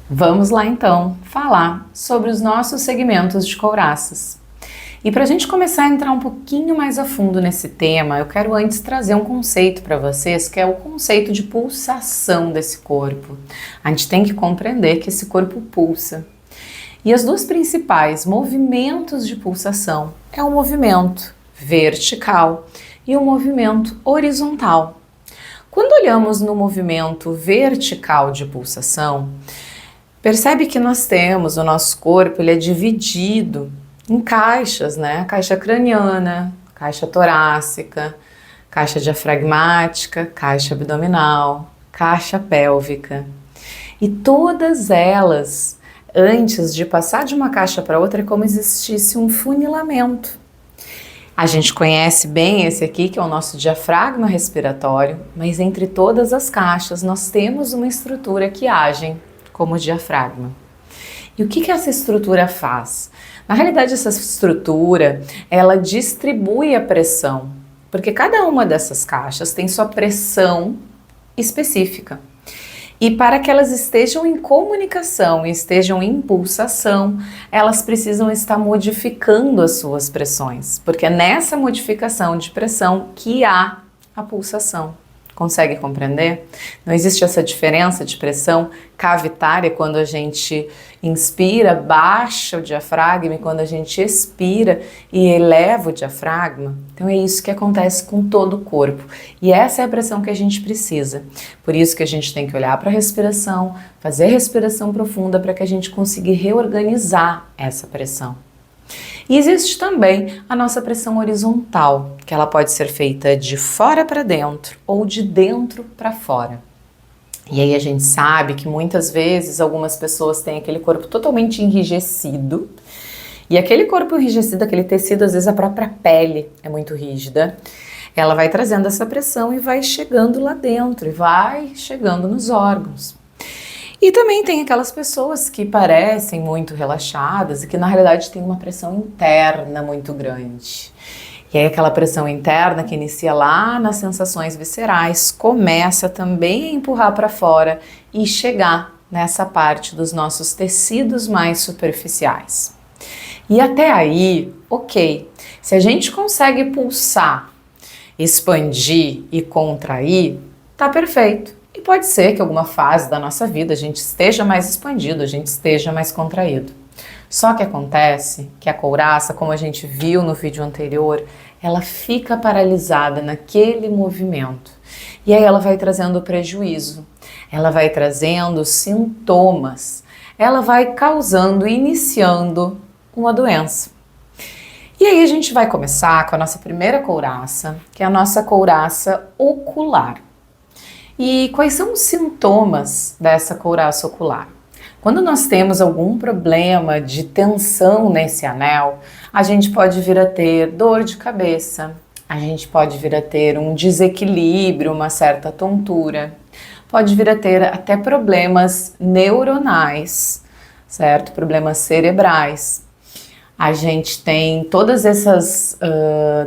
Vamos lá então falar sobre os nossos segmentos de couraças. E para a gente começar a entrar um pouquinho mais a fundo nesse tema, eu quero antes trazer um conceito para vocês, que é o conceito de pulsação desse corpo. A gente tem que compreender que esse corpo pulsa. E os dois principais movimentos de pulsação é o movimento vertical e o movimento horizontal. Quando olhamos no movimento vertical de pulsação, percebe que nós temos o nosso corpo, ele é dividido em caixas, né? Caixa craniana, caixa torácica, caixa diafragmática, caixa abdominal, caixa pélvica. E todas elas, antes de passar de uma caixa para outra, é como se existisse um funilamento. A gente conhece bem esse aqui, que é o nosso diafragma respiratório, mas entre todas as caixas nós temos uma estrutura que age como diafragma. E o que essa estrutura faz? Na realidade, essa estrutura, ela distribui a pressão, porque cada uma dessas caixas tem sua pressão específica. E para que elas estejam em comunicação e estejam em pulsação, elas precisam estar modificando as suas pressões, porque é nessa modificação de pressão que há a pulsação. Consegue compreender? Não existe essa diferença de pressão cavitária quando a gente inspira, baixa o diafragma, e quando a gente expira e eleva o diafragma. Então é isso que acontece com todo o corpo. E essa é a pressão que a gente precisa. Por isso que a gente tem que olhar para a respiração, fazer respiração profunda para que a gente consiga reorganizar essa pressão. E existe também a nossa pressão horizontal, que ela pode ser feita de fora para dentro ou de dentro para fora. E aí a gente sabe que muitas vezes algumas pessoas têm aquele corpo totalmente enrijecido, e aquele corpo enrijecido, aquele tecido, às vezes a própria pele é muito rígida, ela vai trazendo essa pressão e vai chegando lá dentro, e vai chegando nos órgãos. E também tem aquelas pessoas que parecem muito relaxadas e que na realidade tem uma pressão interna muito grande. E aí aquela pressão interna que inicia lá nas sensações viscerais começa também a empurrar para fora e chegar nessa parte dos nossos tecidos mais superficiais. E até aí, ok, se a gente consegue pulsar, expandir e contrair, tá perfeito. E pode ser que alguma fase da nossa vida a gente esteja mais expandido, a gente esteja mais contraído. Só que acontece que a couraça, como a gente viu no vídeo anterior, ela fica paralisada naquele movimento. E aí ela vai trazendo prejuízo, ela vai trazendo sintomas, ela vai causando, iniciando uma doença. E aí a gente vai começar com a nossa primeira couraça, que é a nossa couraça ocular. E quais são os sintomas dessa couraça ocular? Quando nós temos algum problema de tensão nesse anel, a gente pode vir a ter dor de cabeça, a gente pode vir a ter um desequilíbrio, uma certa tontura, pode vir a ter até problemas neuronais, certo? Problemas cerebrais. A gente tem todas essas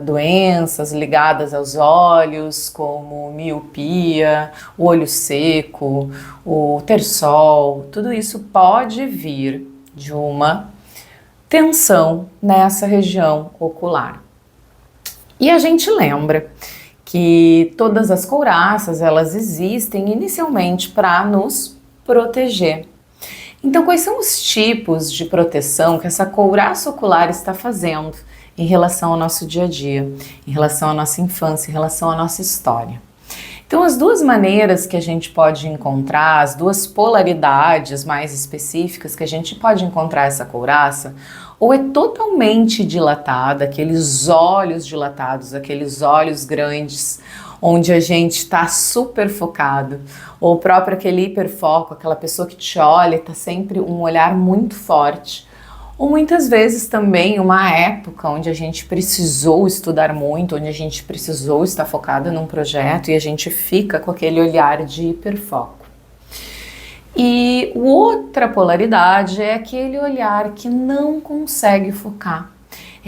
doenças ligadas aos olhos, como miopia, o olho seco, o terçol, tudo isso pode vir de uma tensão nessa região ocular. E a gente lembra que todas as couraças, elas existem inicialmente para nos proteger. Então, quais são os tipos de proteção que essa couraça ocular está fazendo em relação ao nosso dia a dia, em relação à nossa infância, em relação à nossa história? Então, as duas maneiras que a gente pode encontrar, as duas polaridades mais específicas que a gente pode encontrar essa couraça, ou é totalmente dilatada, aqueles olhos dilatados, aqueles olhos grandes, onde a gente está super focado, ou próprio aquele hiperfoco, aquela pessoa que te olha e está sempre um olhar muito forte, ou muitas vezes também uma época onde a gente precisou estudar muito, onde a gente precisou estar focado num projeto e a gente fica com aquele olhar de hiperfoco. E outra polaridade é aquele olhar que não consegue focar.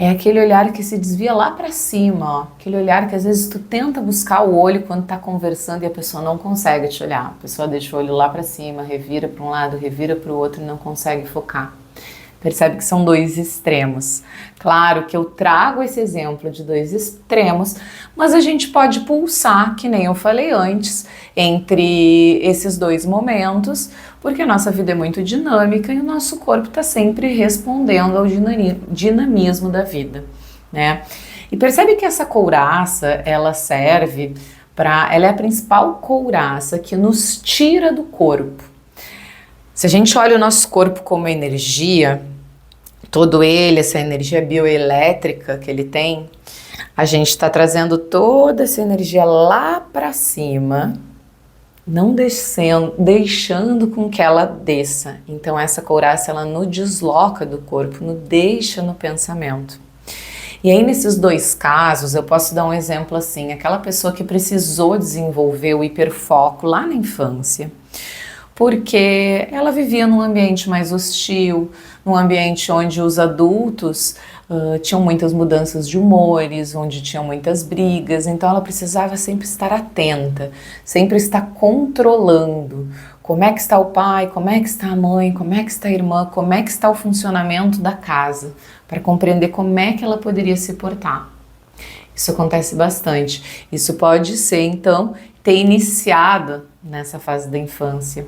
É aquele olhar que se desvia lá para cima, ó. Aquele olhar que às vezes tu tenta buscar o olho quando tá conversando e a pessoa não consegue te olhar. A pessoa deixa o olho lá para cima, revira para um lado, revira para o outro e não consegue focar. Percebe que são dois extremos. Claro que eu trago esse exemplo de dois extremos, mas a gente pode pulsar, que nem eu falei antes, entre esses dois momentos, porque a nossa vida é muito dinâmica e o nosso corpo está sempre respondendo ao dinamismo da vida, né? E percebe que essa couraça, ela serve para... Ela é a principal couraça que nos tira do corpo. Se a gente olha o nosso corpo como energia, todo ele, essa energia bioelétrica que ele tem, a gente está trazendo toda essa energia lá para cima, não descendo, deixando com que ela desça. Então essa couraça, ela nos desloca do corpo, nos deixa no pensamento. E aí nesses dois casos, eu posso dar um exemplo assim, aquela pessoa que precisou desenvolver o hiperfoco lá na infância, porque ela vivia num ambiente mais hostil, num ambiente onde os adultos tinham muitas mudanças de humores, onde tinham muitas brigas, então ela precisava sempre estar atenta, sempre estar controlando como é que está o pai, como é que está a mãe, como é que está a irmã, como é que está o funcionamento da casa, para compreender como é que ela poderia se portar. Isso acontece bastante. Isso pode ser, então, ter iniciado nessa fase da infância.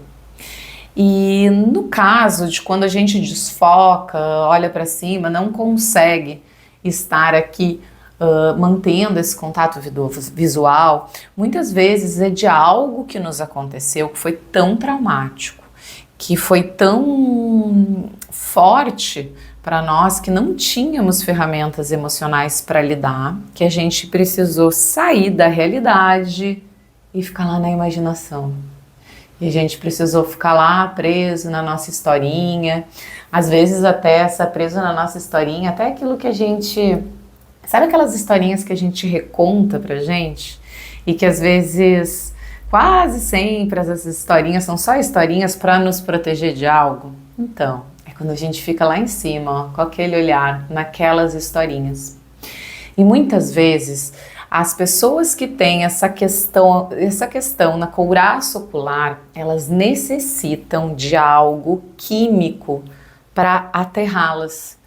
E no caso de quando a gente desfoca, olha para cima, não consegue estar aqui mantendo esse contato visual, muitas vezes é de algo que nos aconteceu que foi tão traumático, que foi tão forte para nós que não tínhamos ferramentas emocionais para lidar, que a gente precisou sair da realidade e ficar lá na imaginação. E a gente precisou ficar lá preso na nossa historinha, às vezes até essa preso na nossa historinha, até aquilo que a gente... Sabe aquelas historinhas que a gente reconta pra gente? E que às vezes, quase sempre, essas historinhas são só historinhas para nos proteger de algo? Então, é quando a gente fica lá em cima, ó, com aquele olhar, naquelas historinhas. E muitas vezes... As pessoas que têm essa questão na couraça ocular, elas necessitam de algo químico para aterrá-las.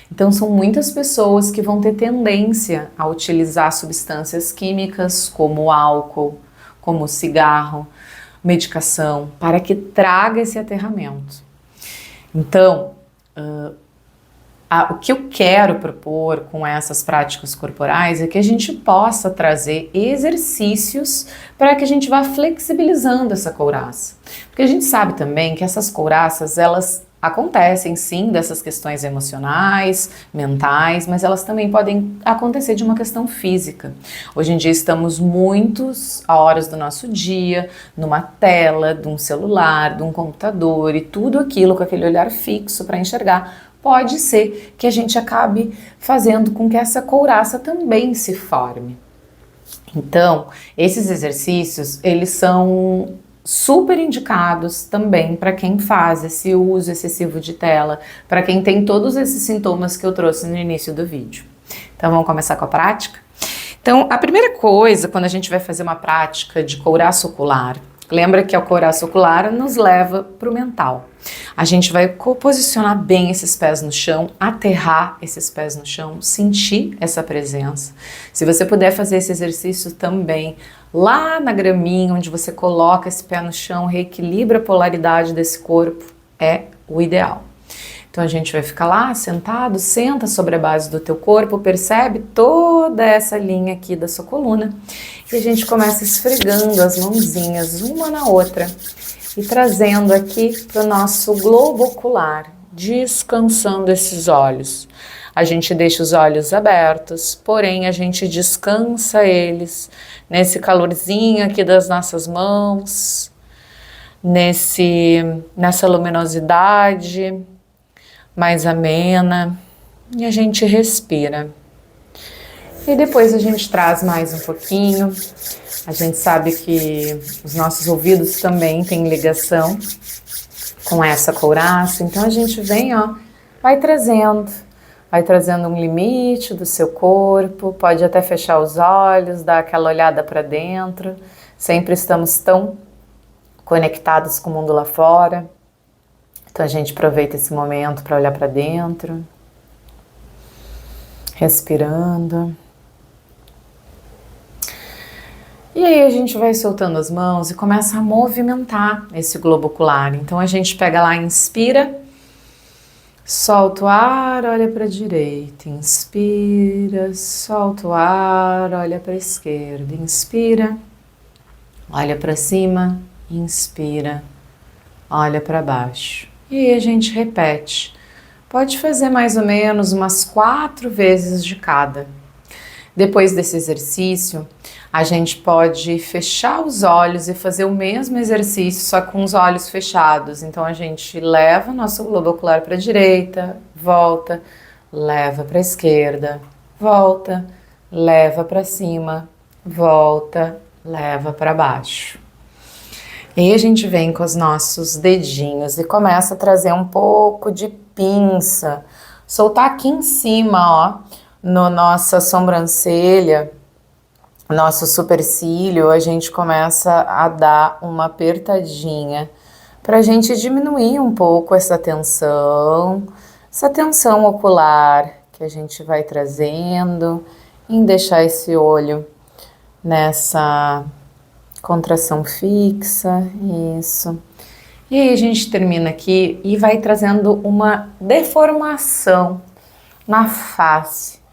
Então são muitas pessoas que vão ter tendência a utilizar substâncias químicas como álcool, como cigarro, medicação, para que traga esse aterramento. Então, o que eu quero propor com essas práticas corporais é que a gente possa trazer exercícios para que a gente vá flexibilizando essa couraça. Porque a gente sabe também que essas couraças, elas acontecem sim dessas questões emocionais, mentais, mas elas também podem acontecer de uma questão física. Hoje em dia estamos muitos a horas do nosso dia, numa tela, de um celular, de um computador e tudo aquilo com aquele olhar fixo para enxergar. Pode ser que a gente acabe fazendo com que essa couraça também se forme. Então, esses exercícios, eles são super indicados também para quem faz esse uso excessivo de tela, para quem tem todos esses sintomas que eu trouxe no início do vídeo. Então, vamos começar com a prática? Então, a primeira coisa, quando a gente vai fazer uma prática de couraça ocular, lembra que a couraça ocular nos leva para o mental. A gente vai posicionar bem esses pés no chão, aterrar esses pés no chão, sentir essa presença. Se você puder fazer esse exercício também lá na graminha, onde você coloca esse pé no chão, reequilibra a polaridade desse corpo, é o ideal. Então a gente vai ficar lá sentado, senta sobre a base do teu corpo, percebe toda essa linha aqui da sua coluna e a gente começa esfregando as mãozinhas uma na outra e trazendo aqui para o nosso globo ocular, descansando esses olhos. A gente deixa os olhos abertos, porém a gente descansa eles nesse calorzinho aqui das nossas mãos, nessa luminosidade mais amena, e a gente respira. E depois a gente traz mais um pouquinho. A gente sabe que os nossos ouvidos também têm ligação com essa couraça, então a gente vem, ó, vai trazendo vai trazendo um limite do seu corpo, pode até fechar os olhos, dar aquela olhada para dentro. Sempre estamos tão conectados com o mundo lá fora, então a gente aproveita esse momento para olhar para dentro, respirando. E aí a gente vai soltando as mãos e começa a movimentar esse globo ocular. Então a gente pega lá, inspira, solta o ar, olha para a direita, inspira, solta o ar, olha para a esquerda, inspira, olha para cima, inspira, olha para baixo. E aí a gente repete. Pode fazer mais ou menos umas 4 vezes de cada. Depois desse exercício, a gente pode fechar os olhos e fazer o mesmo exercício, só com os olhos fechados. Então a gente leva nosso globo ocular para a direita, volta, leva para a esquerda, volta, leva para cima, volta, leva para baixo. E aí a gente vem com os nossos dedinhos e começa a trazer um pouco de pinça, soltar aqui em cima, ó, no nossa sobrancelha, nosso supercílio, a gente começa a dar uma apertadinha para a gente diminuir um pouco essa tensão ocular que a gente vai trazendo, em deixar esse olho nessa contração fixa, isso. E aí a gente termina aqui e vai trazendo uma deformação na face.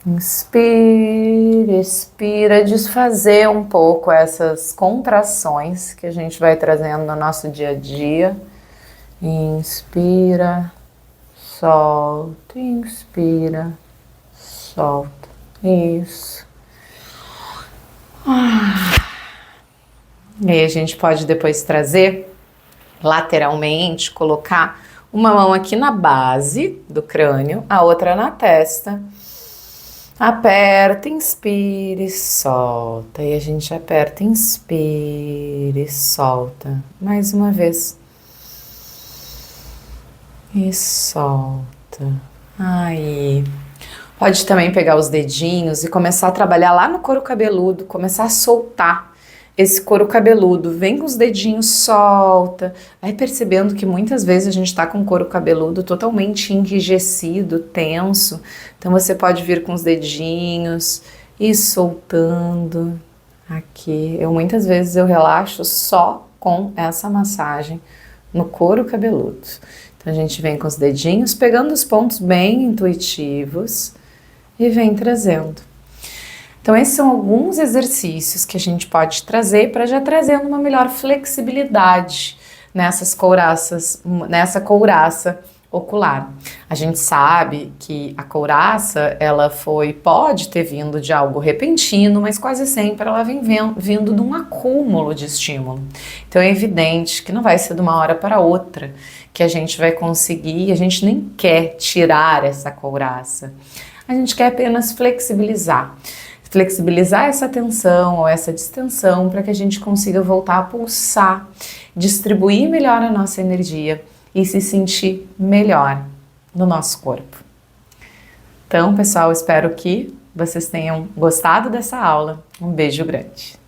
Inspira, expira, desfazer um pouco essas contrações que a gente vai trazendo no nosso dia a dia. Inspira, solta, inspira, solta. Isso. E aí a gente pode depois trazer lateralmente, colocar uma mão aqui na base do crânio, a outra na testa. Aperta, inspira e solta. E a gente aperta, inspira e solta. Mais uma vez. E solta. Aí. Pode também pegar os dedinhos e começar a trabalhar lá no couro cabeludo, começar a soltar esse couro cabeludo. Vem com os dedinhos, solta. Vai percebendo que muitas vezes a gente tá com o couro cabeludo totalmente enrijecido, tenso. Então você pode vir com os dedinhos e soltando aqui. Muitas vezes eu relaxo só com essa massagem no couro cabeludo. Então a gente vem com os dedinhos, pegando os pontos bem intuitivos e vem trazendo. Então esses são alguns exercícios que a gente pode trazer para já trazendo uma melhor flexibilidade nessa couraça ocular. A gente sabe que a couraça, ela pode ter vindo de algo repentino, mas quase sempre ela vem vindo de um acúmulo de estímulo. Então é evidente que não vai ser de uma hora para outra que a gente vai conseguir, a gente nem quer tirar essa couraça. A gente quer apenas flexibilizar essa tensão ou essa distensão para que a gente consiga voltar a pulsar, distribuir melhor a nossa energia e se sentir melhor no nosso corpo. Então, pessoal, espero que vocês tenham gostado dessa aula. Um beijo grande!